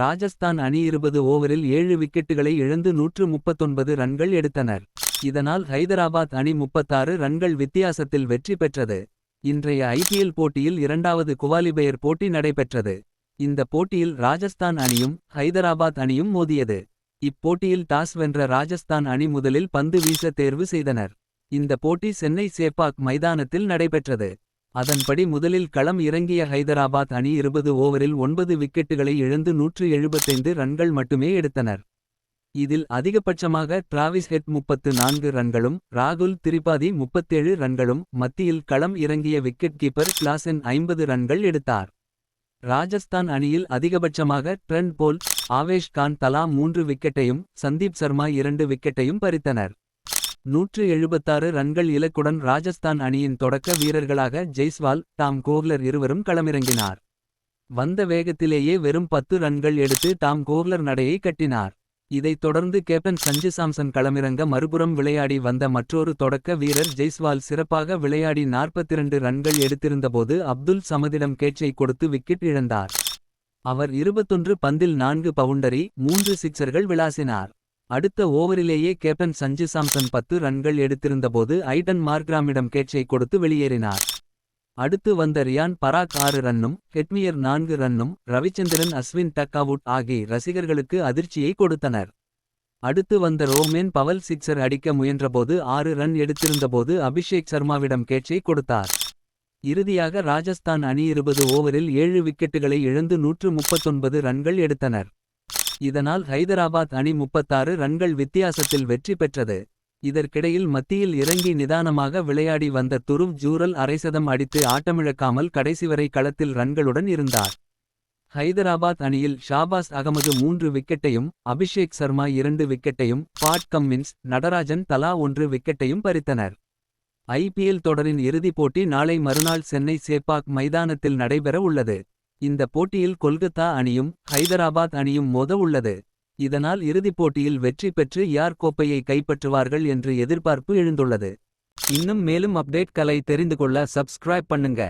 ராஜஸ்தான் அணி 20 ஓவரில் 7 விக்கெட்டுகளை இழந்து 139 ரன்கள் எடுத்தனர். இதனால் ஹைதராபாத் அணி 36 ரன்கள் வித்தியாசத்தில் வெற்றி பெற்றது. இன்றைய ஐபிஎல் போட்டியில் இரண்டாவது குவாலிபயர் போட்டி நடைபெற்றது. இந்த போட்டியில் ராஜஸ்தான் அணியும் ஹைதராபாத் அணியும் மோதியது. இப்போட்டியில் டாஸ் வென்ற ராஜஸ்தான் அணி முதலில் பந்து வீச தேர்வு செய்தனர். இந்த போட்டி சென்னை சேப்பாக் மைதானத்தில் நடைபெற்றது. அதன்படி முதலில் களம் இறங்கிய ஹைதராபாத் அணி 20 ஓவரில் 9 விக்கெட்டுகளை இழந்து 175 ரன்கள் மட்டுமே எடுத்தனர். இதில் அதிகபட்சமாக டிராவிஸ் ஹெட் 34 ரன்களும் ராகுல் திரிபாதி 37 ரன்களும் மத்தியில் களம் இறங்கிய விக்கெட் கீப்பர் கிளாசென் 50 ரன்கள் எடுத்தார். ராஜஸ்தான் அணியில் அதிகபட்சமாக ட்ரெண்ட் போல்ட் ஆவேஷ் கான் தலா 3 விக்கெட்டையும் சந்தீப் சர்மா 2 விக்கெட்டையும் பறித்தனர். 176 ரன்கள் இலக்குடன் ராஜஸ்தான் அணியின் தொடக்க வீரர்களாக ஜெய்ஸ்வால் டாம் கோஹ்லர் இருவரும் களமிறங்கினார். வந்த வேகத்திலேயே வெறும் 10 ரன்கள் எடுத்து டாம் கோஹ்லர் நடையை கட்டினார். இதைத் தொடர்ந்து கேப்டன் சஞ்சு சாம்சன் களமிறங்க மறுபுறம் விளையாடி வந்த மற்றொரு தொடக்க வீரர் ஜெய்ஸ்வால் சிறப்பாக விளையாடி 42 ரன்கள் எடுத்திருந்தபோது அப்துல் சமதிடம் கேட்சை கொடுத்து விக்கெட் இழந்தார். அவர் 21 பந்தில் 4 பவுண்டரி 3 சிக்சர்கள் விளாசினார். அடுத்த ஓவரிலேயே கேப்டன் சஞ்சு சாம்சன் 10 ரன்கள் எடுத்திருந்தபோது ஐடன் மார்க்ராமிடம் கேட்சை கொடுத்து வெளியேறினார். அடுத்து வந்த ரியான் பராக் 6 ரன்னும் ஹெட்மியர் 4 ரன்னும் ரவிச்சந்திரன் அஸ்வின் டக்காவுட் ஆகிய ரசிகர்களுக்கு அதிர்ச்சியை கொடுத்தனர். அடுத்து வந்த ரோமேன் பவல் சிக்சர் அடிக்க முயன்றபோது 6 ரன் எடுத்திருந்தபோது அபிஷேக் சர்மாவிடம் கேட்சை கொடுத்தார். இறுதியாக ராஜஸ்தான் அணி 20 ஓவரில் 7 விக்கெட்டுகளை இழந்து 139 ரன்கள் எடுத்தனர். இதனால் ஹைதராபாத் அணி 36 ரன்கள் வித்தியாசத்தில் வெற்றி பெற்றது. இதற்கிடையில் மத்தியில் இறங்கி நிதானமாக விளையாடி வந்த துருவ் ஜூரல் அரைசதம் அடித்து ஆட்டமிழக்காமல் கடைசிவரை களத்தில் ரன்களுடன் இருந்தார். ஹைதராபாத் அணியில் ஷாபாஸ் அகமது 3 விக்கெட்டையும் அபிஷேக் சர்மா 2 விக்கெட்டையும் பாட் கம்மின்ஸ் நடராஜன் தலா 1 விக்கெட்டையும் பறித்தனர். ஐபிஎல் தொடரின் இறுதிப் போட்டி நாளை மறுநாள் சென்னை சேப்பாக் மைதானத்தில் நடைபெற உள்ளது. இந்த போட்டியில் கொல்கத்தா அணியும் ஹைதராபாத் அணியும் மோத உள்ளது. இதனால் இறுதிப் போட்டியில் வெற்றி பெற்று யார் கோப்பையை கைப்பற்றுவார்கள் என்று எதிர்பார்ப்பு எழுந்துள்ளது. இன்னும் மேலும் அப்டேட்களை தெரிந்து கொள்ள சப்ஸ்கிரைப் பண்ணுங்க.